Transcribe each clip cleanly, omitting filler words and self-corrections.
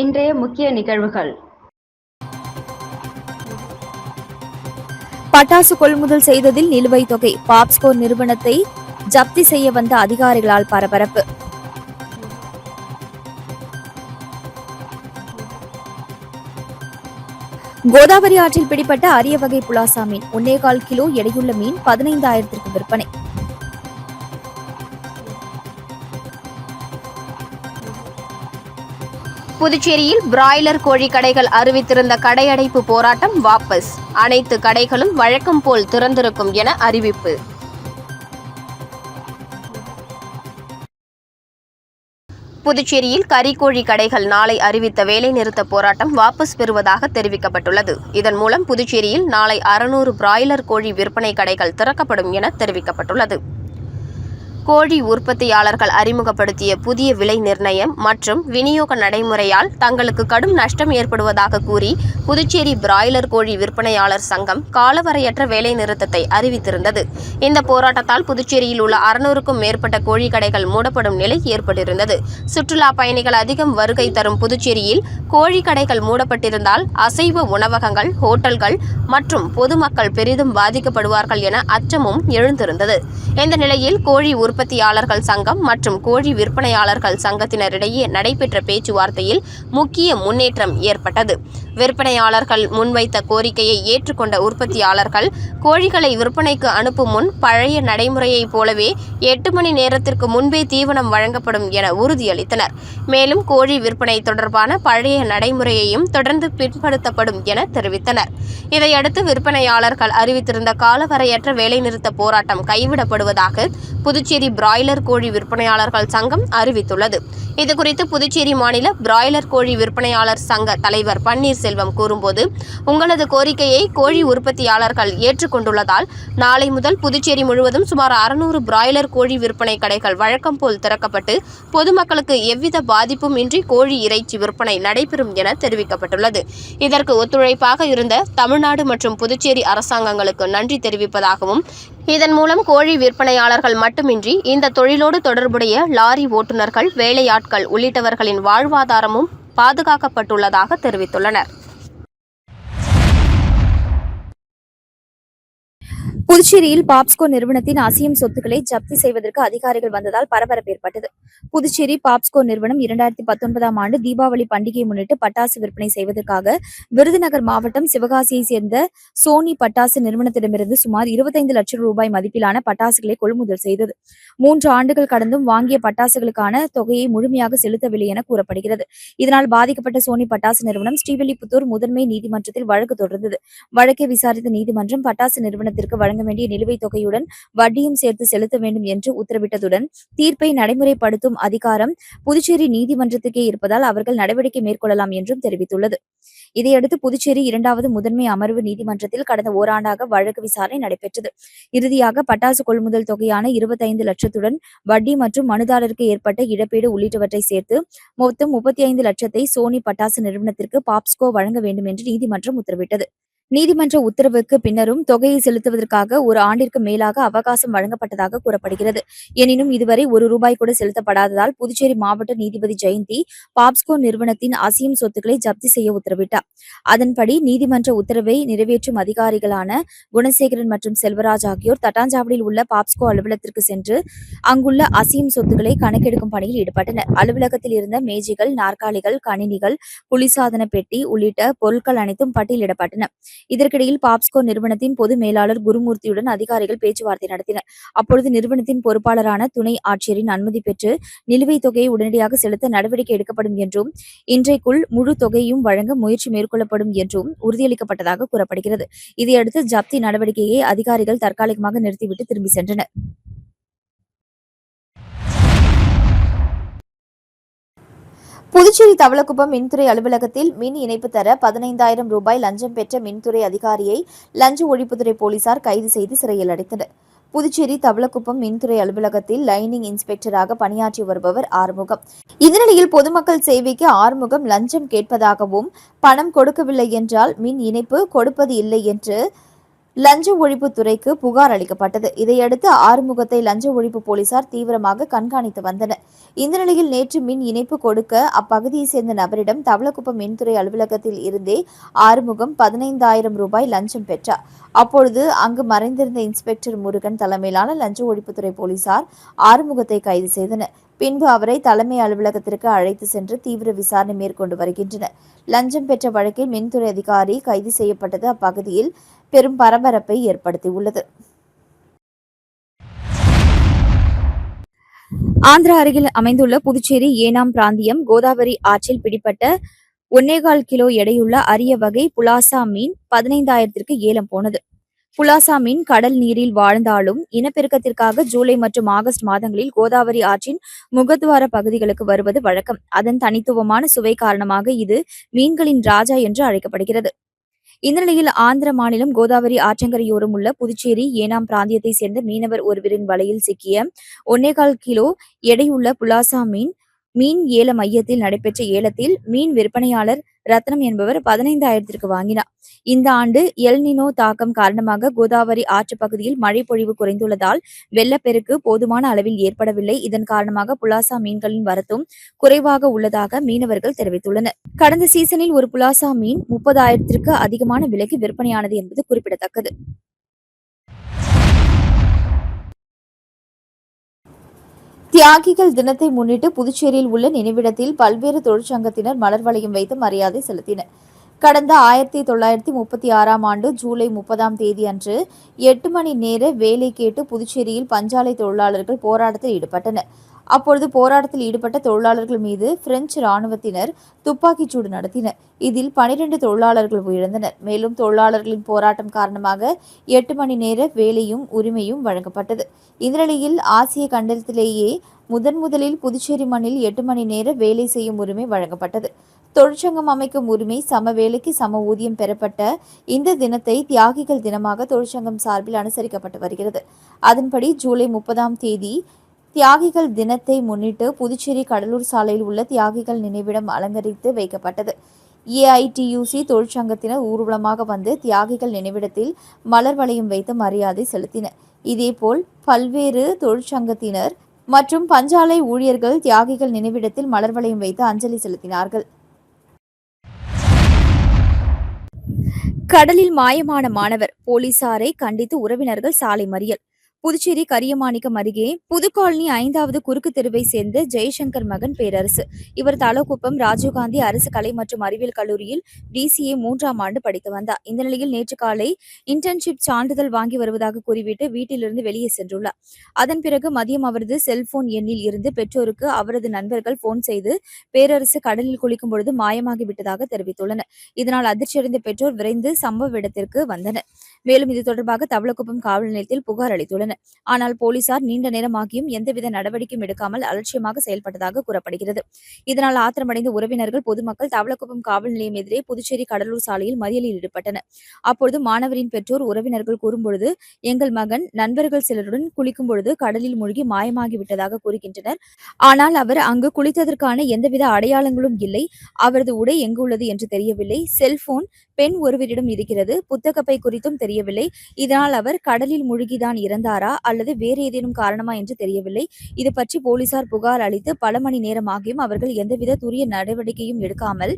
இன்றைய முக்கிய நிகழ்வுகள். பட்டாசு கொள்முதல் செய்ததில் நிலுவைத் தொகை, பாப்ஸ்கோ நிறுவனத்தை ஜப்தி செய்ய வந்த அதிகாரிகளால் பரபரப்பு. கோதாவரி ஆற்றில் பிடிப்பட்ட அரிய வகை புலாசா மீன் 1.25 கிலோ எடையுள்ள மீன் 15,000 விற்பனை. புதுச்சேரியில் பிராய்லர் கோழி கடைகள் அறிவித்திருந்த கடையடைப்பு போராட்டம் வாபஸ். அனைத்து கடைகளும் வழக்கம் போல் திறந்திருக்கும் என அறிவிப்பு. புதுச்சேரியில் கறிக்கோழி கடைகள் நாளை அறிவித்த வேலைநிறுத்த போராட்டம் வாபஸ் பெறுவதாக தெரிவிக்கப்பட்டுள்ளது. இதன் மூலம் புதுச்சேரியில் நாளை 600 பிராய்லர் கோழி விற்பனை கடைகள் திறக்கப்படும் என தெரிவிக்கப்பட்டுள்ளது. கோழி உற்பத்தியாளர்கள் அறிமுகப்படுத்திய புதிய விலை நிர்ணயம் மற்றும் விநியோக நடைமுறையால் தங்களுக்கு கடும் நஷ்டம் ஏற்படுவதாக கூறி புதுச்சேரி பிராய்லர் கோழி விற்பனையாளர் சங்கம் காலவரையற்ற வேலைநிறுத்தத்தை அறிவித்திருந்தது. இந்த போராட்டத்தால் புதுச்சேரியில் உள்ள 600க்கும் மேற்பட்ட கோழி கடைகள் மூடப்படும் நிலை ஏற்பட்டிருந்தது. சுற்றுலா பயணிகள் அதிகம் வருகை தரும் புதுச்சேரியில் கோழி கடைகள் மூடப்பட்டிருந்தால் அசைவ உணவகங்கள், ஹோட்டல்கள் மற்றும் பொதுமக்கள் பெரிதும் பாதிக்கப்படுவார்கள் என அச்சமும் எழுந்திருந்தது. இந்த நிலையில் கோழி உற்பத்தியாளர்கள் சங்கம் மற்றும் கோழி விற்பனையாளர்கள் சங்கத்தினரிடையே நடைபெற்ற பேச்சுவார்த்தையில் முக்கிய முன்னேற்றம் ஏற்பட்டது. விற்பனையாளர்கள் முன்வைத்த கோரிக்கையை ஏற்றுக்கொண்ட உற்பத்தியாளர்கள் கோழிகளை விற்பனைக்கு அனுப்பும் முன் பழைய நடைமுறையைப் போலவே 8 மணி நேரத்திற்கு முன்பே தீவனம் வழங்கப்படும் என உறுதியளித்தனர். மேலும் கோழி விற்பனை தொடர்பான பழைய நடைமுறையையும் தொடர்ந்து பின்படுத்தப்படும் என தெரிவித்தனர். இதையடுத்து விற்பனையாளர்கள் அறிவித்திருந்த காலவரையற்ற வேலைநிறுத்த போராட்டம் கைவிடப்படுவதாக புதுச்சேரி பிராய்லர் கோழி விற்பனையாளர்கள் சங்கம் அறிவித்துள்ளது. இதுகுறித்து புதுச்சேரி மாநில பிராய்லர் கோழி விற்பனையாளர் சங்க தலைவர் பன்னீர்செல்வம் கூறும்போது, உங்களது கோரிக்கையை கோழி உற்பத்தியாளர்கள் ஏற்றுக்கொண்டுள்ளதால் நாளை முதல் புதுச்சேரி முழுவதும் சுமார் 600 பிராய்லர் கோழி விற்பனை கடைகள் வழக்கம் போல் திறக்கப்பட்டு பொதுமக்களுக்கு எவ்வித பாதிப்பும் இன்றி கோழி இறைச்சி விற்பனை நடைபெறும் என தெரிவிக்கப்பட்டுள்ளது. இதற்கு ஒத்துழைப்பாக இருந்த தமிழ்நாடு மற்றும் புதுச்சேரி அரசாங்கங்களுக்கு நன்றி தெரிவிப்பதாகவும், இதன் மூலம் கோழி விற்பனையாளர்கள் மட்டுமின்றி இந்த தொழிலோடு தொடர்புடைய லாரி ஓட்டுநர்கள், வேலையாட்கள் உள்ளிட்டவர்களின் வாழ்வாதாரமும் பாதுகாக்கப்பட்டுள்ளதாக தெரிவித்துள்ளனர். புதுச்சேரியில் பாப்ஸ்கோ நிறுவனத்தின் அசையும் சொத்துக்களை ஜப்தி செய்வதற்கு அதிகாரிகள் வந்ததால் பரபரப்பு ஏற்பட்டது. புதுச்சேரி பாப்ஸ்கோ நிறுவனம் 2019ஆம் ஆண்டு தீபாவளி பண்டிகையை முன்னிட்டு பட்டாசு விற்பனை செய்வதற்காக விருதுநகர் மாவட்டம் சிவகாசியை சேர்ந்த சோனி பட்டாசு நிறுவனத்திடமிருந்து சுமார் 25 லட்சம் ரூபாய் மதிப்பிலான பட்டாசுகளை கொள்முதல் செய்தது. 3 ஆண்டுகள் கடந்தும் வாங்கிய பட்டாசுகளுக்கான தொகையை முழுமையாக செலுத்தவில்லை என கூறப்படுகிறது. இதனால் பாதிக்கப்பட்ட சோனி பட்டாசு நிறுவனம் ஸ்ரீவில்லிபுத்தூர் முதன்மை நீதிமன்றத்தில் வழக்கு தொடர்ந்தது. வழக்கை விசாரித்த நீதிமன்றம் பட்டாசு நிறுவனத்திற்கு வழங்க வேண்டிய நிலுவைத் தொகையுடன் வட்டியும் சேர்த்து செலுத்த வேண்டும் என்று உத்தரவிட்டதுடன் தீர்ப்பை நடைமுறைப்படுத்தும் அதிகாரம் புதுச்சேரி நீதிமன்றத்துக்கே இருப்பதால் அவர்கள் நடவடிக்கை மேற்கொள்ளலாம் என்றும் தெரிவித்துள்ளது. இதையடுத்து புதுச்சேரி 2வது முதன்மை அமர்வு நீதிமன்றத்தில் கடந்த ஓராண்டாக வழக்கு விசாரணை நடைபெற்றது. இறுதியாக பட்டாசு கொள்முதல் தொகையான 25 லட்சத்துடன் வட்டி மற்றும் மனுதாரருக்கு ஏற்பட்ட இழப்பீடு உள்ளிட்டவற்றை சேர்த்து மொத்தம் 35 லட்சத்தை சோனி பட்டாசு நிறுவனத்திற்கு பாப்ஸ்கோ வழங்க வேண்டும் என்று நீதிமன்றம் உத்தரவிட்டது. நீதிமன்ற உத்தரவுக்கு பின்னரும் தொகையை செலுத்துவதற்காக ஒரு ஆண்டிற்கு மேலாக அவகாசம் வழங்கப்பட்டதாக கூறப்படுகிறது. எனினும் இதுவரை ₹1 கூட செலுத்தப்படாததால் புதுச்சேரி மாவட்ட நீதிபதி ஜெயந்தி பாப்ஸ்கோ நிறுவனத்தின் அசையும் சொத்துக்களை ஜப்தி செய்ய உத்தரவிட்டார். அதன்படி நீதிமன்ற உத்தரவை நிறைவேற்றும் அதிகாரிகளான குணசேகரன் மற்றும் செல்வராஜ் ஆகியோர் தட்டாஞ்சாவடியில் உள்ள பாப்ஸ்கோ அலுவலகத்திற்கு சென்று அங்குள்ள அசையும் சொத்துக்களை கணக்கெடுக்கும் பணியில் ஈடுபட்டனர். அலுவலகத்தில் இருந்த மேஜைகள், நாற்காலிகள், கணினிகள், குளிர்சாதன பெட்டி உள்ளிட்ட பொருட்கள் அனைத்தும் பட்டியலிடப்பட்டன. இதற்கிடையில் பாப்ஸ்கோ நிறுவனத்தின் பொது மேலாளர் குருமூர்த்தியுடன் அதிகாரிகள் பேச்சுவார்த்தை நடத்தினர். அப்பொழுது நிறுவனத்தின் பொறுப்பாளரான துணை ஆட்சியரின் அனுமதி பெற்று நிலுவைத் தொகையை உடனடியாக செலுத்த நடவடிக்கை எடுக்கப்படும் என்றும் இன்றைக்குள் முழு தொகையையும் வழங்க முயற்சி மேற்கொள்ளப்படும் என்றும் உறுதியளிக்கப்பட்டதாக கூறப்படுகிறது. இதையடுத்து ஜப்தி நடவடிக்கையை அதிகாரிகள் தற்காலிகமாக நிறுத்திவிட்டு திரும்பி சென்றனர். புதுச்சேரி தவளக்குப்பம் மின்துறை அலுவலகத்தில் மின் இணைப்பு தர 15,000 ரூபாய் லஞ்சம் பெற்ற மின்துறை அதிகாரியை லஞ்ச ஒழிப்புத்துறை போலீசார் கைது செய்து சிறையில் அடைத்தனர். புதுச்சேரி தவளக்குப்பம் மின்துறை அலுவலகத்தில் லைனிங் இன்ஸ்பெக்டராக பணியாற்றி வருபவர் ஆறுமுகம். இந்நிலையில் பொதுமக்கள் சேவைக்கு ஆறுமுகம் லஞ்சம் கேட்பதாகவும், பணம் கொடுக்கவில்லை என்றால் மின் இணைப்பு கொடுப்பது இல்லை என்று லஞ்ச ஒழிப்பு துறைக்கு புகார் அளிக்கப்பட்டது. இதையடுத்து ஆறுமுகத்தை லஞ்ச ஒழிப்பு போலீசார் தீவிரமாக கண்காணித்து வந்தனர். இந்த நிலையில் நேற்று மின் இணைப்பு கொடுக்க அப்பகுதியைச் சேர்ந்த நபரிடம் தவளக்குப்பம் மின்துறை அலுவலகத்தில் இருந்தே ஆறுமுகம் 15,000 ரூபாய் லஞ்சம் பெற்றார். அப்பொழுது அங்கு மறைந்திருந்த இன்ஸ்பெக்டர் முருகன் தலைமையிலான லஞ்ச ஒழிப்புத்துறை போலீசார் ஆறுமுகத்தை கைது செய்தனர். பின்பு அவரை தலைமை அலுவலகத்திற்கு அழைத்து சென்று தீவிர விசாரணை மேற்கொண்டு வருகின்றனர். லஞ்சம் பெற்ற வழக்கில் மின்துறை அதிகாரி கைது செய்யப்பட்டது அப்பகுதியில் பெரும் பரபரப்பை ஏற்படுத்தியுள்ளது. ஆந்திரா அருகில் அமைந்துள்ள புதுச்சேரி ஏனாம் பிராந்தியம் கோதாவரி ஆற்றில் பிடிப்பட்ட 1.25 கிலோ எடையுள்ள அரிய வகை புலாசா மீன் 15,000க்கு ஏலம் போனது. புலாசா மீன் கடல் நீரில் வாழ்ந்தாலும் இனப்பெருக்கத்திற்காக ஜூலை மற்றும் ஆகஸ்ட் மாதங்களில் கோதாவரி ஆற்றின் முகத்துவார பகுதிகளுக்கு வருவது வழக்கம். அதன் தனித்துவமான சுவை காரணமாக இது மீன்களின் ராஜா என்று அழைக்கப்படுகிறது. இந்த நிலையில் ஆந்திர மாநிலம் கோதாவரி ஆற்றங்கரையோரம் உள்ள புதுச்சேரி ஏனாம் பிராந்தியத்தை சேர்ந்த மீனவர் ஒருவரின் வலையில் சிக்கிய 1.25 கிலோ எடையுள்ள புலாசா மீன் ஏல மையத்தில் நடைபெற்ற ஏலத்தில் மீன் விற்பனையாளர் ரத்னம் என்பவர் 15,000க்கு வாங்கினார். இந்த ஆண்டு எல்னினோ தாக்கம் காரணமாக கோதாவரி ஆற்று பகுதியில் மழை பொழிவு குறைந்துள்ளதால் வெள்ளப்பெருக்கு போதுமான அளவில் ஏற்படவில்லை. இதன் காரணமாக புலாசா மீன்களின் வரத்தும் குறைவாக உள்ளதாக மீனவர்கள் தெரிவித்துள்ளனர். கடந்த சீசனில் ஒரு புலாசா மீன் 30,000க்கு அதிகமான விலைக்கு விற்பனையானது என்பது குறிப்பிடத்தக்கது. தியாகிகள் தினத்தை முன்னிட்டு புதுச்சேரியில் உள்ள நினைவிடத்தில் பல்வேறு தொழிற்சங்கத்தினர் மலர் வளையம் வைத்து மரியாதை செலுத்தினர். கடந்த 1936ஆம் ஆண்டு ஜூலை 30ஆம் தேதி அன்று 8 மணி நேர வேலை கேட்டு புதுச்சேரியில் பஞ்சாலை தொழிலாளர்கள் போராட்டத்தில் ஈடுபட்டனர். அப்பொழுது போராட்டத்தில் ஈடுபட்ட தொழிலாளர்கள் மீது பிரெஞ்சு ராணுவத்தினர் துப்பாக்கிச்சூடு நடத்தினர். இதில் 12 தொழிலாளர்கள் உயிரிழந்தனர். மேலும் தொழிலாளர்களின் போராட்டம் காரணமாக 8 மணி நேர வேலையும் உரிமையும் வழங்கப்பட்டது. இந்த நிலையில் ஆசிய கண்டத்திலேயே முதலில் புதுச்சேரி மண்ணில் 8 மணி நேர வேலை செய்யும் உரிமை வழங்கப்பட்டது. தொழிற்சங்கம் அமைக்கும் உரிமை, சம வேலைக்கு சம ஊதியம் பெறப்பட்ட இந்த தினத்தை தியாகிகள் தினமாக தொழிற்சங்கம் சார்பில் அனுசரிக்கப்பட்டு வருகிறது. அதன்படி ஜூலை 30ஆம் தேதி தியாகிகள் தினத்தை முன்னிட்டு புதுச்சேரி கடலூர் சாலையில் உள்ள தியாகிகள் நினைவிடம் அலங்கரித்து வைக்கப்பட்டது. ஏஐடியூசி தொழிற்சங்கத்தினர் ஊர்வலமாக வந்து தியாகிகள் நினைவிடத்தில் மலர் வளையம் வைத்து மரியாதை செலுத்தினர். இதேபோல் பல்வேறு தொழிற்சங்கத்தினர் மற்றும் பஞ்சாலை ஊழியர்கள் தியாகிகள் நினைவிடத்தில் மலர் வளையம் வைத்து அஞ்சலி செலுத்தினார்கள். கடலில் மாயமான மாணவர், போலீசாரை கண்டித்து உறவினர்கள் சாலை மறியல். புதுச்சேரி கரியமாணிக்கம் அருகே புதுக்காலனி 5வது குறுக்கு தெருவை சேர்ந்த ஜெய்சங்கர் மகன் பேரரசு. இவர் தலக்குப்பம் ராஜீவ்காந்தி அரசு கலை மற்றும் அறிவியல் கல்லூரியில் DCA 3ஆம் ஆண்டு படித்து வந்தார். இந்த நிலையில் நேற்று காலை இன்டர்ன்ஷிப் சான்றிதழ் வாங்கி வருவதாக கூறிவிட்டு வீட்டிலிருந்து வெளியே சென்றுள்ளார். அதன் பிறகு மதியம் அவரது செல்போன் எண்ணில் இருந்து பெற்றோருக்கு அவரது நண்பர்கள் போன் செய்து பேரரசு கடலில் குளிக்கும் பொழுது மாயமாகிவிட்டதாக தெரிவித்துள்ளனர். இதனால் அதிர்ச்சியடைந்த பெற்றோர் விரைந்து சம்பவ இடத்திற்கு வந்தனர். மேலும் இது தொடர்பாக தவளக்குப்பம் காவல் நிலையத்தில் புகார் அளித்துள்ளனர். ஆனால் போலீசார் நீண்ட நேரமாகியும் எந்தவித நடவடிக்கையும் எடுக்காமல் அலட்சியமாக செயல்பட்டதாக கூறப்படுகிறது. இதனால் ஆத்திரமடைந்த உறவினர்கள், பொதுமக்கள் தவளக்குப்பம் காவல் நிலையம் எதிரே புதுச்சேரி கடலூர் சாலையில் மறியலில் ஈடுபட்டனர். அப்பொழுது மாணவரின் பெற்றோர் உறவினர்கள் கூறும்பொழுது, எங்கள் மகன் நண்பர்கள் சிலருடன் குளிக்கும் பொழுது கடலில் மூழ்கி மாயமாகிவிட்டதாக கூறுகின்றனர். ஆனால் அவர் அங்கு குளித்ததற்கான எந்தவித அடையாளங்களும் இல்லை. அவரது உடை எங்குள்ளது என்று தெரியவில்லை. செல்போன் பெண் ஒருவரிடம் இருக்கிறது. புத்தகப்பை குறித்தும் தெரியவில்லை. இதனால் அவர் கடலில் மூழ்கிதான் இறந்தாரா அல்லது வேறு ஏதேனும் காரணமா என்று தெரியவில்லை. இது பற்றி போலீசார் புகார் அளித்து பல மணி நேரமாகியும் அவர்கள் எந்தவித துரிய நடவடிக்கையும் எடுக்காமல்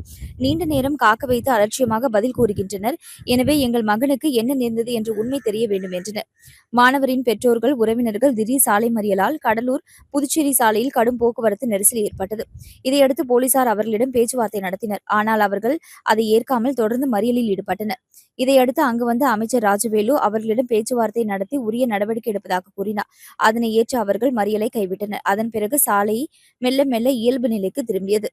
நீண்ட நேரம் காக்க வைத்து அலட்சியமாக பதில் கூறுகின்றனர். எனவே எங்கள் மகனுக்கு என்ன நேர்ந்தது என்று உண்மை தெரிய வேண்டும் என்றனர். மாணவரின் பெற்றோர்கள், உறவினர்கள் திடீர் சாலை மறியலால் கடலூர் புதுச்சேரி சாலையில் கடும் போக்குவரத்து நெரிசல் ஏற்பட்டது. இதையடுத்து போலீசார் அவர்களிடம் பேச்சுவார்த்தை நடத்தினர். ஆனால் அவர்கள் அதை ஏற்காமல் தொடர்ந்து மறியலில் ஈடுபட்டனர். இதையடுத்து அங்கு வந்த அமைச்சர் ராஜவேலு அவர்களிடம் பேச்சுவார்த்தை நடத்தி உரிய நடவடிக்கை எடுப்பதாக கூறினார். அதனை ஏற்று அவர்கள் மறியலை கைவிட்டனர். அதன் பிறகு சாலை மெல்ல மெல்ல இயல்பு நிலைக்கு திரும்பியது.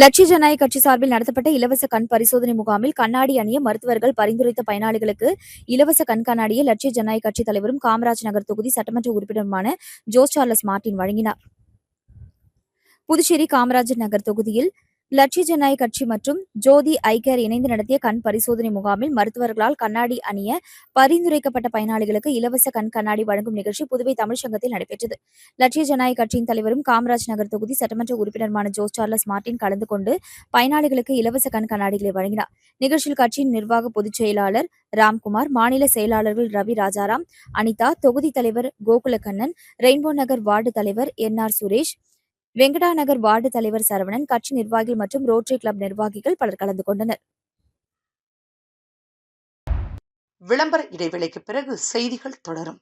லட்சிய ஜனநாயக கட்சி சார்பில் நடத்தப்பட்ட இலவச கண் பரிசோதனை முகாமில் கண்ணாடி அணிய மருத்துவர்கள் பரிந்துரைத்த பயனாளிகளுக்கு இலவச கண் கண்ணாடியை லட்சிய ஜனநாயக கட்சி தலைவரும் காமராஜ் நகர் தொகுதி சட்டமன்ற உறுப்பினருமான ஜோஸ் சார்லஸ் மார்டின் வழங்கினார். புதுச்சேரி காமராஜர் நகர் தொகுதியில் லட்சிய ஜனநாயக கட்சி மற்றும் ஜோதி ஐகேர் இணைந்து நடத்திய கண் பரிசோதனை முகாமில் மருத்துவர்களால் கண்ணாடி அணிய பரிந்துரைக்கப்பட்ட பயனாளிகளுக்கு இலவச கண் கண்ணாடி வழங்கும் நிகழ்ச்சி புதுவை தமிழ்ச்சங்கத்தில் நடைபெற்றது. லட்சிய ஜனநாயக கட்சியின் தலைவரும் காமராஜ் நகர் தொகுதி சட்டமன்ற உறுப்பினருமான ஜோஸ் சார்லஸ் மார்டின் கலந்து கொண்டு பயனாளிகளுக்கு இலவச கண் கண்ணாடிகளை வழங்கினார். நிகழ்ச்சியில் கட்சியின் நிர்வாக பொதுச் செயலாளர் ராம்குமார், மாநில செயலாளர்கள் ரவி ராஜாராம், அனிதா, தொகுதி தலைவர் கோகுலக்கண்ணன், ரெயின்போ நகர் வார்டு தலைவர் NR சுரேஷ், வெங்கடா நகர் வார்டு தலைவர் சரவணன், கட்சி நிர்வாகிகள் மற்றும் ரோட்டரி கிளப் நிர்வாகிகள் பலர் கலந்து கொண்டனர். விளம்பர இடைவேளைக்கு பிறகு செய்திகள் தொடரும்.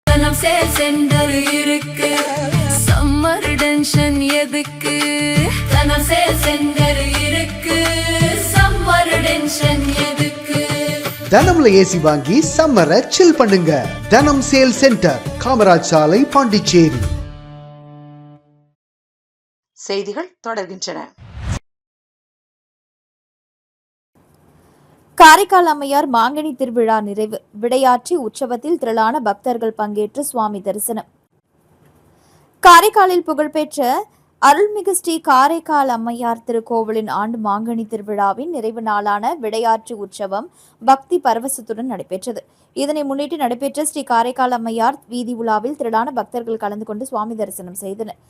தனம் சேல் சென்டர் இருக்கு, சம்மர் டென்ஷன் எதுக்கு? தனம் சேல் சென்டர் இருக்கு, சம்மர் டென்ஷன் எதுக்கு? தனம்ல ஏசி வாங்கி சம்மரை சில் பண்ணுங்க. தனம் சேல் சென்டர், காமராஜ் சாலை, பாண்டிச்சேரி. செய்திகள் தொடர்கின்றன. காரைக்கால் அம்மையார் மாங்கனி திருவிழா நிறைவு. விடையாற்றி உற்சவத்தில் திரளான பக்தர்கள் பங்கேற்று சுவாமி தரிசனம். காரைக்காலில் புகழ்பெற்ற அருள்மிகு ஸ்ரீ காரைக்கால் அம்மையார் திருக்கோவிலின் ஆண்டு மாங்கனி திருவிழாவின் நிறைவு நாளான விடையாற்று உற்சவம் பக்தி பரவசத்துடன் நடைபெற்றது. இதனை முன்னிட்டு நடைபெற்ற ஸ்ரீ காரைக்கால் அம்மையார் வீதி உலாவில் திரளான பக்தர்கள் கலந்து கொண்டு சுவாமி தரிசனம் செய்தனர்.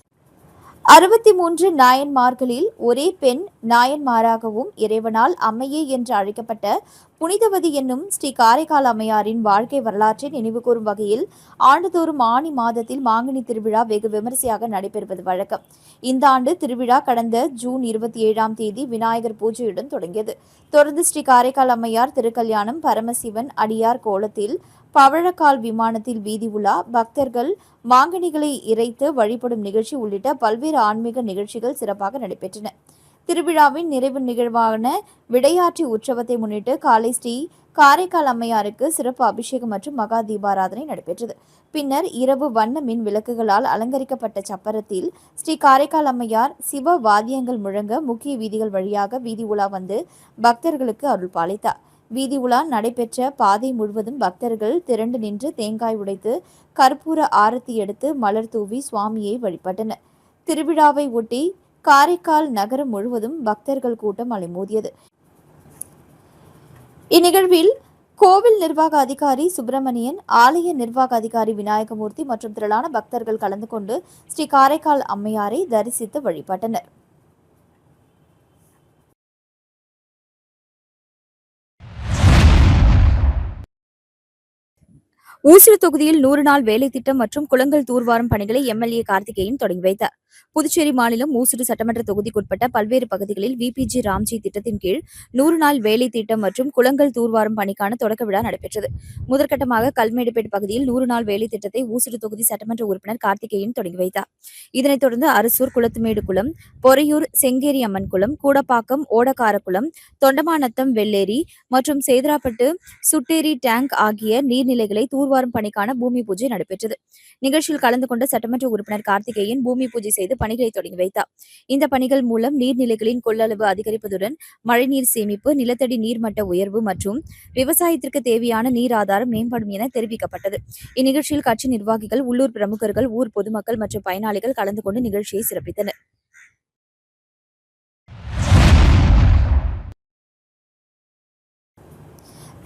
63 நாயன்மார்களில் ஒரே பெண் நாயன்மாராகவும் இறைவனால் அம்மையே என்று அழைக்கப்பட்ட புனிதவதி என்னும் ஸ்ரீ காரைக்கால் அம்மையாரின் வாழ்க்கை வரலாற்றை நினைவுகூரும் வகையில் ஆண்டுதோறும் ஆனி மாதத்தில் மாங்கனி திருவிழா வெகு விமரிசையாக நடைபெறுவது வழக்கம். இந்த ஆண்டு திருவிழா கடந்த ஜூன் 27ஆம் தேதி விநாயகர் பூஜையுடன் தொடங்கியது. தொடர்ந்து ஸ்ரீ காரைக்கால் அம்மையார் திருக்கல்யாணம், பரமசிவன் அடியார் கோலத்தில், பவழக்கால் விமானத்தில் வீதி உலா, பக்தர்கள் மாங்கனிகளை இறைத்து வழிபடும் நிகழ்ச்சி உள்ளிட்ட பல்வேறு ஆன்மீக நிகழ்ச்சிகள் சிறப்பாக நடைபெற்றன. திருவிழாவின் நிறைவு நிகழ்வான விடையாற்றி உற்சவத்தை முன்னிட்டு காலை ஸ்ரீ காரைக்கால் அம்மையாருக்கு சிறப்பு அபிஷேகம் மற்றும் மகா தீபாராதனை நடைபெற்றது. பின்னர் இரவு வண்ண மின் விளக்குகளால் அலங்கரிக்கப்பட்ட சப்பரத்தில் ஸ்ரீ காரைக்கால் அம்மையார் சிவ வாத்தியங்கள் முழங்க முக்கிய வீதிகள் வழியாக வீதி உலா வந்து பக்தர்களுக்கு அருள் பாலித்தார். வீதி உலா நடைபெற்ற பாதை முழுவதும் பக்தர்கள் திரண்டு நின்று தேங்காய் உடைத்து கற்பூர ஆரத்தி எடுத்து மலர் தூவி சுவாமியை வழிபட்டனர். திருவிழாவை ஒட்டி காரைக்கால் நகரம் முழுவதும் பக்தர்கள் கூட்டம் அலைமோதியது. இந்நிகழ்வில் கோவில் நிர்வாக அதிகாரி சுப்பிரமணியன், ஆலய நிர்வாக அதிகாரி விநாயகமூர்த்தி மற்றும் திரளான பக்தர்கள் கலந்து கொண்டு ஸ்ரீ காரைக்கால் அம்மையாரை தரிசித்து வழிபட்டனர். ஊசுடு தொகுதியில் 100 நாள் வேலை திட்டம் மற்றும் குளங்கள் தூர்வாரும் பணிகளை MLA கார்த்திகேயன் தொடங்கி வைத்தார். புதுச்சேரி மாநிலம் ஊசுடு சட்டமன்ற தொகுதிக்குட்பட்ட பல்வேறு பகுதிகளில் VPG ராம்ஜி திட்டத்தின் கீழ் 100 நாள் வேலை திட்டம் மற்றும் குளங்கள் தூர்வாரும் பணிக்கான தொடக்க விழா நடைபெற்றது. முதற்கட்டமாக கல்மேடுபேட் பகுதியில் 100 நாள் வேலை திட்டத்தை ஊசுடு தொகுதி சட்டமன்ற உறுப்பினர் கார்த்திகேயன் தொடங்கி வைத்தார். இதனைத் தொடர்ந்து அரசூர், குளத்துமேடு குளம், பொறையூர், செங்கேரி அம்மன் குளம், கூடப்பாக்கம், ஓடக்காரக்குளம், தொண்டமாநத்தம், வெள்ளேரி மற்றும் சேதராப்பட்டு, சுட்டேரி டேங்க் ஆகிய நீர்நிலைகளை தூர்வாரும் பணிக்கான பூமி பூஜை நடைபெற்றது. நிகழ்ச்சியில் கலந்து கொண்ட சட்டமன்ற உறுப்பினர் கார்த்திகேயன் பூமி பூஜை செய்து பணிகளை தொடங்கி வைத்தார். இந்த பணிகள் மூலம் நீர்நிலைகளின் கொள்ளளவு அதிகரிப்பதுடன் மழைநீர் சேமிப்பு, நிலத்தடி நீர்மட்ட உயர்வு மற்றும் விவசாயத்திற்கு தேவையான நீர் ஆதாரம் மேம்படும் என தெரிவிக்கப்பட்டது. இந்நிகழ்ச்சியில் கட்சி நிர்வாகிகள், உள்ளூர் பிரமுகர்கள், ஊர் பொதுமக்கள் மற்றும் பயனாளிகள் கலந்து கொண்டு நிகழ்ச்சியை சிறப்பித்தனர்.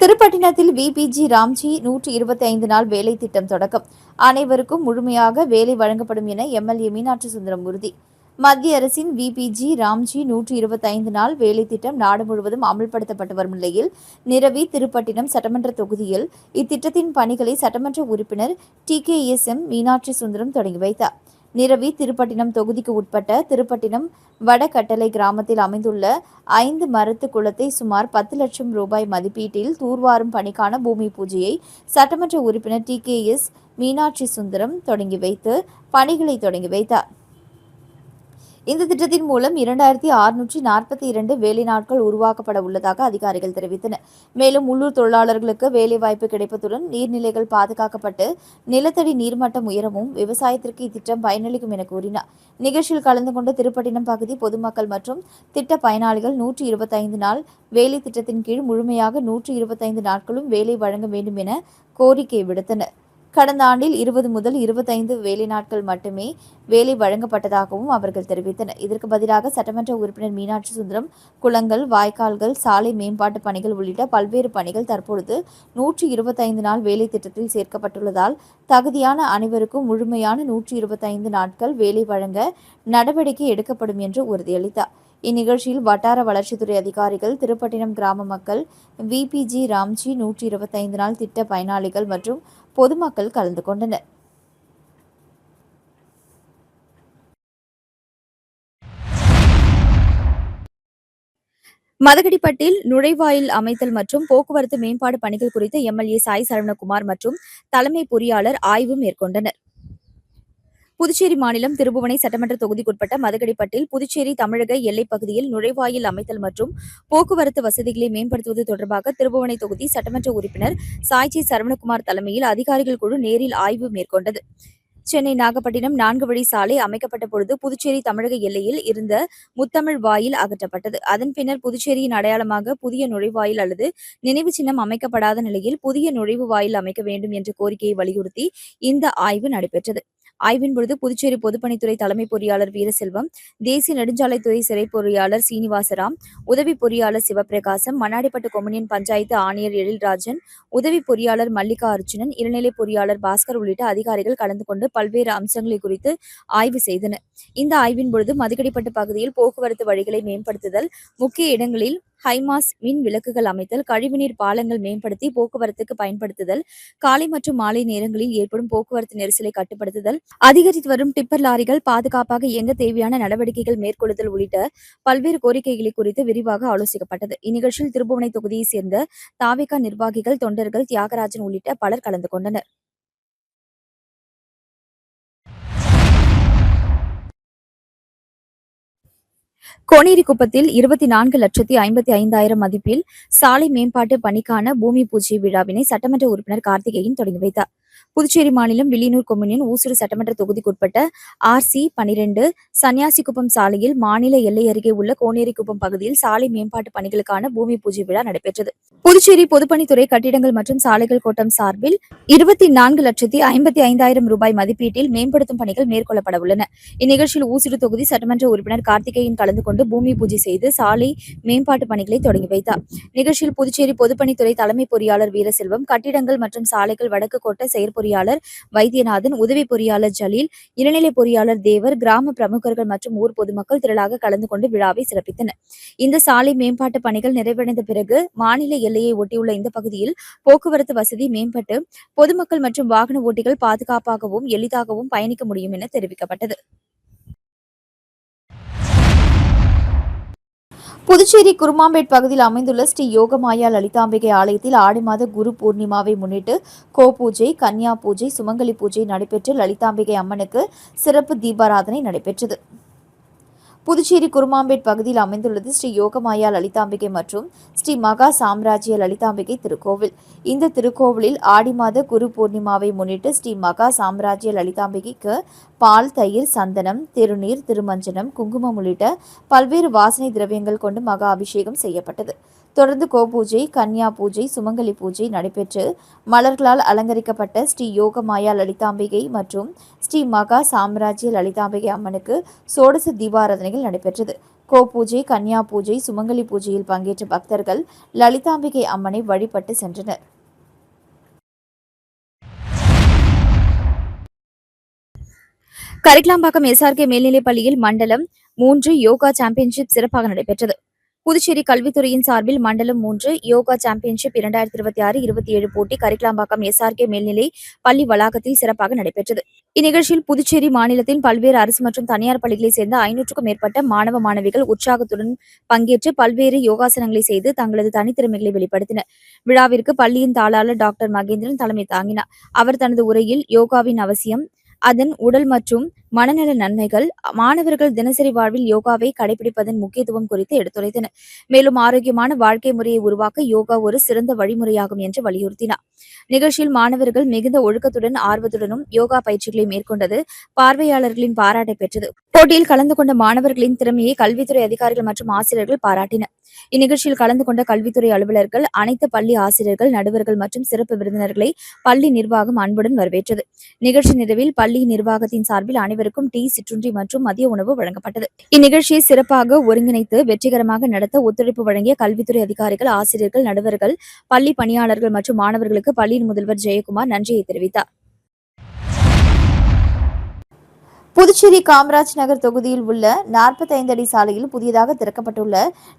திருப்பட்டினத்தில் VPG ராம்ஜி 125 நாள் வேலை திட்டம் தொடக்கம். அனைவருக்கும் முழுமையாக வேலை வழங்கப்படும் என MLA மீனாட்சி சுந்தரம் உறுதி. மத்திய அரசின் VPG ராம்ஜி 125 நாள் வேலை திட்டம் நாடு முழுவதும் அமல்படுத்தப்பட்டு வரும் நிலையில் நிரவி திருப்பட்டினம் சட்டமன்ற தொகுதியில் இத்திட்டத்தின் பணிகளை சட்டமன்ற உறுப்பினர் TKSM மீனாட்சி சுந்தரம் தொடங்கி வைத்தார். நிரவி திருப்பட்டினம் தொகுதிக்கு உட்பட்ட திருப்பட்டினம் வடகட்டளை கிராமத்தில் அமைந்துள்ள 5 மரத்து குளத்தை சுமார் 10 லட்சம் ரூபாய் மதிப்பீட்டில் தூர்வாரும் பணிக்கான பூமி பூஜையை சட்டமன்ற உறுப்பினர் TKS மீனாட்சி சுந்தரம் தொடங்கி வைத்து பணிகளை தொடங்கி வைத்தார். இந்த திட்டத்தின் மூலம் 2642 வேலை நாட்கள் உருவாக்கப்பட உள்ளதாக அதிகாரிகள் தெரிவித்தனர். மேலும் உள்ளூர் தொழிலாளர்களுக்கு வேலைவாய்ப்பு கிடைப்பதுடன் நீர்நிலைகள் பாதுகாக்கப்பட்டு நிலத்தடி நீர்மட்டம் உயரவும் விவசாயத்திற்கு இத்திட்டம் பயனளிக்கும் என கூறினார். நிகழ்ச்சியில் கலந்து கொண்ட திருப்பட்டினம் பகுதி பொதுமக்கள் மற்றும் திட்ட பயனாளிகள் 125 நாள் வேலை திட்டத்தின் கீழ் முழுமையாக 125 நாட்களும் வேலை வழங்க வேண்டும் என கோரிக்கை விடுத்தனர். கடந்த ஆண்டில் 20 முதல் 25 வேலை நாட்கள் மட்டுமே வேலை வழங்கப்பட்டதாகவும் அவர்கள் தெரிவித்தனர். இதற்கு பதிலாக சட்டமன்ற உறுப்பினர் மீனாட்சி சுந்தரம் குளங்கள், வாய்க்கால்கள், சாலை மேம்பாட்டு பணிகள் உள்ளிட்ட பல்வேறு பணிகள் தற்பொழுது 125 நாள் வேலை திட்டத்தில் சேர்க்கப்பட்டுள்ளதால் தகுதியான அனைவருக்கும் முழுமையான 125 நாட்கள் வேலை வழங்க நடவடிக்கை எடுக்கப்படும் என்று உறுதியளித்தார். இந்நிகழ்ச்சியில் வட்டார வளர்ச்சித்துறை அதிகாரிகள், திருப்பட்டினம் கிராம மக்கள், விபிஜி ராம்ஜி, 125 நாள் திட்ட பயனாளிகள் மற்றும் பொதுமக்கள் கலந்து கொண்டனர். மதகடிப்பட்டில் நுழைவாயில் அமைத்தல் மற்றும் போக்குவரத்து மேம்பாடு பணிகள் குறித்து எம்எல்ஏ சாய் சரவணகுமார் மற்றும் தலைமை பொறியாளர் ஆய்வு மேற்கொண்டனர். புதுச்சேரி மாநிலம் திருபுவனை சட்டமன்ற தொகுதிக்குட்பட்ட மதகடிப்பட்டில் புதுச்சேரி தமிழக எல்லைப் பகுதியில் நுழைவாயில் அமைத்தல் மற்றும் போக்குவரத்து வசதிகளை மேம்படுத்துவது தொடர்பாக திருபுவனை தொகுதி சட்டமன்ற உறுப்பினர் சாய்ஜி சரவணகுமார் தலைமையில் அதிகாரிகள் குழு நேரில் ஆய்வு மேற்கொண்டது. சென்னை நாகப்பட்டினம் 4 வழி சாலை அமைக்கப்பட்ட பொழுது புதுச்சேரி தமிழக எல்லையில் இருந்த முத்தமிழ் வாயில் அகற்றப்பட்டது. அதன் பின்னர் புதுச்சேரியின் அடையாளமாக புதிய நுழைவாயில் அல்லது நினைவு சின்னம் அமைக்கப்படாத நிலையில் புதிய நுழைவு வாயில் அமைக்க வேண்டும் என்ற கோரிக்கையை வலியுறுத்தி இந்த ஆய்வு நடைபெற்றது. ஆய்வின் பொழுது புதுச்சேரி பொதுப்பணித்துறை தலைமை பொறியாளர் வீரசெல்வம், தேசிய நெடுஞ்சாலைத்துறை சிறை பொறியாளர் சீனிவாசராம், உதவி பொறியாளர் சிவபிரகாசம், மண்ணாடிப்பட்டு கொம்யூனியன் பஞ்சாயத்து ஆணையர் எழில்ராஜன், உதவி பொறியாளர் மல்லிகா அர்ஜுனன், இளநிலை பொறியாளர் பாஸ்கர் உள்ளிட்ட அதிகாரிகள் கலந்து கொண்டு பல்வேறு அம்சங்களை குறித்து ஆய்வு செய்தனர். இந்த ஆய்வின் பொழுது மதகடிப்பட்டு பகுதியில் போக்குவரத்து வழிகளை மேம்படுத்துதல், முக்கிய இடங்களில் ஹைமாஸ் மின் விளக்குகள் அமைத்தல், கழிவுநீர் பாலங்கள் மேம்படுத்தி போக்குவரத்துக்கு பயன்படுத்துதல், காலை மற்றும் மாலை நேரங்களில் ஏற்படும் போக்குவரத்து நெரிசலை கட்டுப்படுத்துதல், அதிகரித்து வரும் டிப்பர் லாரிகள் பாதுகாப்பாக இயங்க தேவையான நடவடிக்கைகள் மேற்கொள்ளுதல் உள்ளிட்ட பல்வேறு கோரிக்கைகளை குறித்து விரிவாக ஆலோசிக்கப்பட்டது. இந்நிகழ்ச்சியில் திருபுவனை தொகுதியைச் சேர்ந்த தாவேகா நிர்வாகிகள், தொண்டர்கள், தியாகராஜன் உள்ளிட்ட பலர் கலந்து கொண்டனர். கோனேரிக்குப்பத்தில் 24,55,000 மதிப்பில் சாலை மேம்பாட்டு பணிக்கான பூமி பூஜை விழாவினை சட்டமன்ற உறுப்பினர் கார்த்திகேயன் தொடங்கி வைத்தார். புதுச்சேரி மாநிலம் வில்லியனூர் கொம்யூனியன் ஊசுடு சட்டமன்ற தொகுதிக்குட்பட்ட RC-12 சன்னியாசிக்குப்பம் சாலையில் மாநில எல்லை அருகே உள்ள கோனேரிக்குப்பம் பகுதியில் சாலை மேம்பாட்டு பணிகளுக்கான பூமி பூஜை விழா நடைபெற்றது. புதுச்சேரி பொதுப்பணித்துறை கட்டிடங்கள் மற்றும் சாலைகள் கோட்டம் சார்பில் 24,55,000 ரூபாய் மதிப்பீட்டில் மேம்படுத்தும் பணிகள் மேற்கொள்ளப்பட உள்ளன. இந்நிகழ்ச்சியில் ஊசுடு தொகுதி சட்டமன்ற உறுப்பினர் கார்த்திகேயன் கலந்து கொண்டு பூமி பூஜை செய்து சாலை மேம்பாட்டு பணிகளை தொடங்கி வைத்தார். நிகழ்ச்சியில் புதுச்சேரி பொதுப்பணித்துறை தலைமை பொறியாளர் வீரசெல்வம், கட்டிடங்கள் மற்றும் சாலைகள் வடக்கு கோட்ட செயற்பொறியாளர் வைத்தியநாதன், உதவி பொறியாளர் ஜலீல், இளநிலை பொறியாளர் தேவர், கிராம பிரமுகர்கள் மற்றும் ஊர் பொதுமக்கள் திரளாக கலந்து கொண்டு விழாவை சிறப்பித்தனர். இந்த சாலை மேம்பாட்டு பணிகள் நிறைவடைந்த பிறகு மாநில எல்லையை ஒட்டியுள்ள இந்த பகுதியில் போக்குவரத்து வசதி மேம்பட்டு பொதுமக்கள் மற்றும் வாகன ஓட்டிகள் பாதுகாப்பாகவும் எளிதாகவும் பயணிக்க முடியும் என தெரிவிக்கப்பட்டது. புதுச்சேரி குருமாம்பேட் பகுதியில் அமைந்துள்ள ஸ்ரீ யோகமாயா லலிதாம்பிகை ஆலயத்தில் ஆடி மாத குரு பூர்ணிமாவை முன்னிட்டு கோபூஜை, கன்யா பூஜை, சுமங்கலி பூஜை நடைபெற்று லலிதாம்பிகை அம்மனுக்கு சிறப்பு தீபாராதனை நடைபெற்றது. புதுச்சேரி குருமாம்பேட் பகுதியில் அமைந்துள்ளது ஸ்ரீ யோகமாயா லலிதாம்பிகை மற்றும் ஸ்ரீ மகா சாம்ராஜ்ய லலிதாம்பிகை திருக்கோவில். இந்த திருக்கோவிலில் ஆடி மாத குரு பூர்ணிமாவை முன்னிட்டு ஸ்ரீ மகா சாம்ராஜ்ய லலிதாம்பிகைக்கு பால், தயிர், சந்தனம், திருநீர், திருமஞ்சனம், குங்குமம் உள்ளிட்ட பல்வேறு வாசனை திரவியங்கள் கொண்டு மகா அபிஷேகம் செய்யப்பட்டது. தொடர்ந்து கோபூஜை, கன்யா பூஜை, சுமங்கலி பூஜை நடைபெற்று மலர்களால் அலங்கரிக்கப்பட்ட ஸ்ரீ யோகமாயா லலிதாம்பிகை மற்றும் ஸ்ரீ மகா சாம்ராஜ்ய லலிதாம்பிகை அம்மனுக்கு சோடச தீபாராதனைகள் நடைபெற்றது. கோபூஜை, கன்யா பூஜை, சுமங்கலி பூஜையில் பங்கேற்ற பக்தர்கள் லலிதாம்பிகை அம்மனை வழிபட்டு சென்றனர். கரிக்கலாம்பாக்கம் SRK மேல்நிலைப் பள்ளியில் மண்டலம் 3 யோகா சாம்பியன்ஷிப் சிறப்பாக நடைபெற்றது. புதுச்சேரி கல்வித்துறையின் சார்பில் மண்டலம் 3 யோகா சாம்பியன்ஷிப் 2026-27 போட்டி கரிக்கலாம்பாக்கம் SRK மேல்நிலை பள்ளி வளாகத்தில் சிறப்பாக நடைபெற்றது. இந்நிகழ்ச்சியில் புதுச்சேரி மாநிலத்தின் பல்வேறு அரசு மற்றும் தனியார் பள்ளிகளைச் சேர்ந்த 500க்கும் மேற்பட்ட மாணவ மாணவிகள் உற்சாகத்துடன் பங்கேற்று பல்வேறு யோகாசனங்களை செய்து தங்களது தனித்திறமைகளை வெளிப்படுத்தினர். விழாவிற்கு பள்ளியின் தாளாளர் டாக்டர் மகேந்திரன் தலைமை தாங்கினார். அவர் தனது உரையில் யோகாவின் அவசியம், அதன் உடல் மற்றும் மனநல நன்மைகள், மாணவர்கள் தினசரி வாழ்வில் யோகாவை கடைபிடிப்பதன் முக்கியத்துவம் குறித்து எடுத்துரைத்தனர். மேலும் ஆரோக்கியமான வாழ்க்கை முறையை உருவாக்க யோகா ஒரு சிறந்த வழிமுறையாகும் என்று வலியுறுத்தினார். நிகழ்ச்சியில் மாணவர்கள் மிகுந்த ஒழுக்கத்துடன் ஆர்வத்துடனும் யோகா பயிற்சிகளை மேற்கொண்டது பார்வையாளர்களின் பாராட்டை பெற்றது. போட்டியில் கலந்து கொண்ட மாணவர்களின் திறமையை கல்வித்துறை அதிகாரிகள் மற்றும் ஆசிரியர்கள் பாராட்டினர். இந்நிகழ்ச்சியில் கலந்து கொண்ட கல்வித்துறை அலுவலர்கள், அனைத்து பள்ளி ஆசிரியர்கள், நடுவர்கள் மற்றும் சிறப்பு விருந்தினர்களை பள்ளி நிர்வாகம் அன்புடன் வரவேற்றது. நிகழ்ச்சி நிறைவில் பள்ளி நிர்வாகத்தின் சார்பில் அனைவருக்கும் டீ, சிற்றுண்டி மற்றும் மதிய உணவு வழங்கப்பட்டது. இந்நிகழ்ச்சியை சிறப்பாக ஒருங்கிணைத்து வெற்றிகரமாக நடத்த ஒத்துழைப்பு வழங்கிய கல்வித்துறை அதிகாரிகள், ஆசிரியர்கள், நடுவர்கள், பள்ளி பணியாளர்கள் மற்றும் மாணவர்களுக்கு பள்ளியின் முதல்வர் ஜெயக்குமார் நன்றியை தெரிவித்தார். புதுச்சேரி காமராஜ் நகர் தொகுதியில் உள்ள 45 அடி சாலையில் புதியதாக திறக்கப்பட்டுள்ள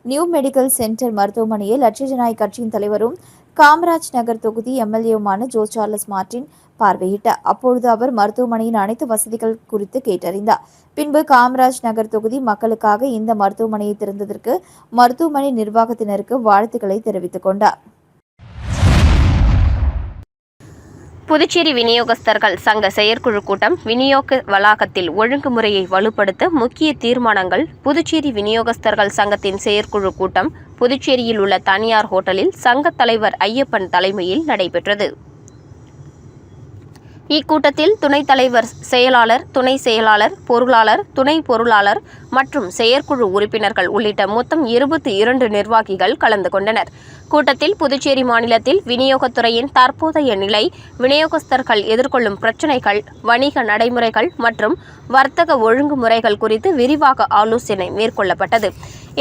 நியூ மெடிக்கல் சென்டர் மருத்துவமனையை லட்சிய ஜனநாயக கட்சியின் தலைவரும் காமராஜ் நகர் தொகுதி எம்எல்ஏவுமான ஜோ சார்லஸ் மார்டின் பார்வையிட்டார். அப்பொழுது அவர் மருத்துவமனையின் அனைத்து வசதிகள் குறித்து கேட்டறிந்தார். பின்பு காமராஜ் நகர் தொகுதி மக்களுக்காக இந்த மருத்துவமனையை திறந்ததற்கு மருத்துவமனை நிர்வாகத்தினருக்கு வாழ்த்துக்களை தெரிவித்துக் கொண்டார். புதுச்சேரி விநியோகஸ்தர்கள் சங்க செயற்குழு கூட்டம் விநியோக வளாகத்தில் ஒழுங்குமுறையை வலுப்படுத்த முக்கிய தீர்மானங்கள். புதுச்சேரி விநியோகஸ்தர்கள் சங்கத்தின் செயற்குழு கூட்டம் புதுச்சேரியில் உள்ள தனியார் ஹோட்டலில் சங்க தலைவர் ஐயப்பன் தலைமையில் நடைபெற்றது. இக்கூட்டத்தில் துணைத் தலைவர், செயலாளர், துணை செயலாளர், பொருளாளர், துணை பொருளாளர் மற்றும் செயற்குழு உறுப்பினர்கள் உள்ளிட்ட மொத்தம் 22 நிர்வாகிகள் கலந்து கொண்டனர். கூட்டத்தில் புதுச்சேரி மாநிலத்தில் விநியோகத்துறையின் தற்போதைய நிலை, விநியோகஸ்தர்கள் எதிர்கொள்ளும் பிரச்சினைகள், வணிக நடைமுறைகள் மற்றும் வர்த்தக ஒழுங்குமுறைகள் குறித்து விரிவாக ஆலோசனை மேற்கொள்ளப்பட்டது.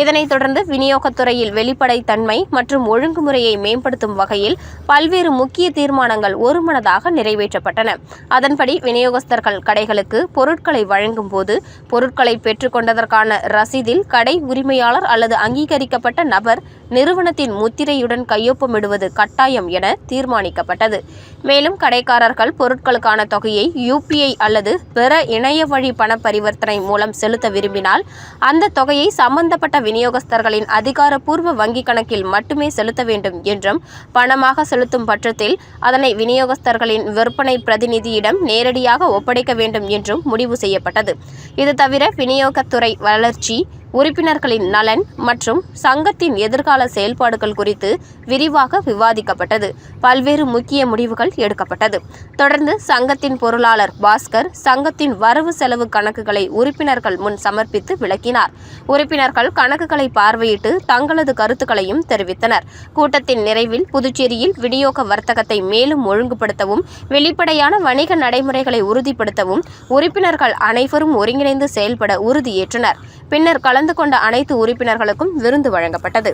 இதனைத் தொடர்ந்து விநியோகத்துறையில் வெளிப்படைத்தன்மை மற்றும் ஒழுங்குமுறையை மேம்படுத்தும் வகையில் பல்வேறு முக்கிய தீர்மானங்கள் ஒருமனதாக நிறைவேற்றப்பட்டன. அதன்படி விநியோகஸ்தர்கள் கடைகளுக்கு பொருட்களை வழங்கும் போது பொருட்களை பெற்றுக்கொண்டதற்கான ரசீதில் கடை உரிமையாளர் அல்லது அங்கீகரிக்கப்பட்ட நபர் நிறுவனத்தின் முத்திரையுடன் கையொப்பமிடுவது கட்டாயம் என தீர்மானிக்கப்பட்டது. மேலும் கடைக்காரர்கள் பொருட்களுக்கான தொகையை UPI அல்லது பிற இணைய வழி பண பரிவர்த்தனை மூலம் செலுத்த விரும்பினால் அந்த தொகையை சம்பந்தப்பட்ட விநியோகஸ்தர்களின் அதிகாரப்பூர்வ வங்கிக் கணக்கில் மட்டுமே செலுத்த வேண்டும் என்றும், பணமாக செலுத்தும் பட்சத்தில் அதனை விநியோகஸ்தர்களின் விற்பனை பிரதிநிதியிடம் நேரடியாக ஒப்படைக்க வேண்டும் என்றும் முடிவு செய்யப்பட்டது. இது தவிர விநியோகத்துறை வளர்ச்சி, உறுப்பினர்களின் நலன் மற்றும் சங்கத்தின் எதிர்கால செயல்பாடுகள் குறித்து விரிவாக விவாதிக்கப்பட்டது. பல்வேறு முக்கிய முடிவுகள் எடுக்கப்பட்டது. தொடர்ந்து சங்கத்தின் பொருளாளர் பாஸ்கர் சங்கத்தின் வரவு செலவு கணக்குகளை உறுப்பினர்கள் முன் சமர்ப்பித்து விளக்கினார். உறுப்பினர்கள் கணக்குகளை பார்வையிட்டு தங்களது கருத்துக்களையும் தெரிவித்தனர். கூட்டத்தின் நிறைவில் புதுச்சேரியில் விநியோக வர்த்தகத்தை மேலும் ஒழுங்குபடுத்தவும், வெளிப்படையான வணிக நடைமுறைகளை உறுதிப்படுத்தவும் உறுப்பினர்கள் அனைவரும் ஒருங்கிணைந்து செயல்பட உறுதியேற்றனர். பின்னர் கலந்து கொண்ட அனைத்து உறுப்பினர்களுக்கும் விருந்து வழங்கப்பட்டது.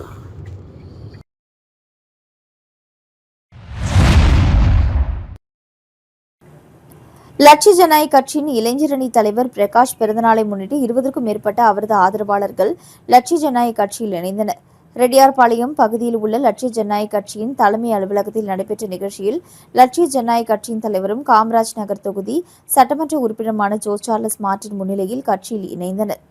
லட்சிய ஜனநாயக கட்சியின் இளைஞரணி தலைவர் பிரகாஷ் பிறந்தநாளை முன்னிட்டு 20க்கும் மேற்பட்ட அவரது ஆதரவாளர்கள் லட்சிய ஜனநாயக கட்சியில் இணைந்தனர். ரெட்டியார்பாளையம் பகுதியில் உள்ள லட்சிய ஜனநாயக கட்சியின் தலைமை அலுவலகத்தில் நடைபெற்ற நிகழ்ச்சியில் லட்சிய ஜனநாயக கட்சியின் தலைவரும் காமராஜ் நகர் தொகுதி சட்டமன்ற உறுப்பினருமான ஜோ சார்லஸ் மார்டின் முன்னிலையில் கட்சியில் இணைந்தனர்.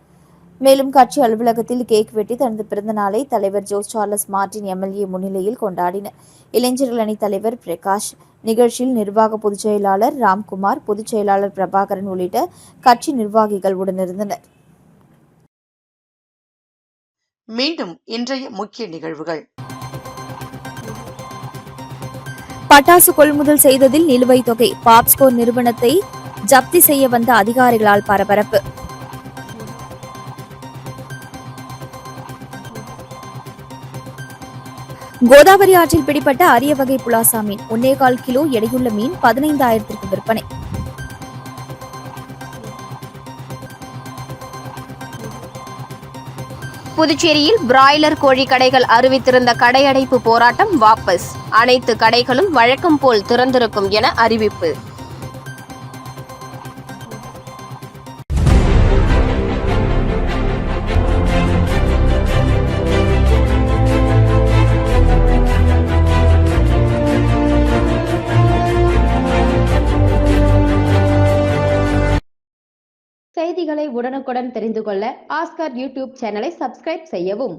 மேலும் கட்சி அலுவலகத்தில் கேக் வெட்டி தனது பிறந்த நாளை தலைவர் ஜோ சார்லஸ் மார்டின் எம்எல்ஏ முன்னிலையில் கொண்டாடினர். இளைஞர்கள் அணி தலைவர் பிரகாஷ், நிகழ்ச்சியில் நிர்வாக பொதுச் செயலாளர் ராம்குமார், பொதுச் செயலாளர் பிரபாகரன் உள்ளிட்ட கட்சி நிர்வாகிகள் உடனிருந்தனர். மீண்டும் இன்றைய முக்கிய நிகழ்வுகள். பட்டாசு கொள்முதல் செய்ததில் நிலுவைத் தொகை, பாப்ஸ்கோ நிறுவனத்தை ஜப்தி செய்ய வந்த அதிகாரிகளால் பரபரப்பு. கோதாவரி ஆற்றில் பிடிப்பட்ட அரிய வகை புலாசா மீன் 1.25 கிலோ எடையுள்ள மீன் 15,000க்கு விற்பனை. புதுச்சேரியில் பிராய்லர் கோழி கடைகள் அறிவித்திருந்த கடையடைப்பு போராட்டம் வாபஸ். அனைத்து கடைகளும் வழக்கம் போல் திறந்திருக்கும் என அறிவிப்பு. செய்திகளை உடனுக்குடன் தெரிந்து கொள்ள ஆஸ்கார் யூடியூப் சேனலை சப்ஸ்கிரைப் செய்யவும்.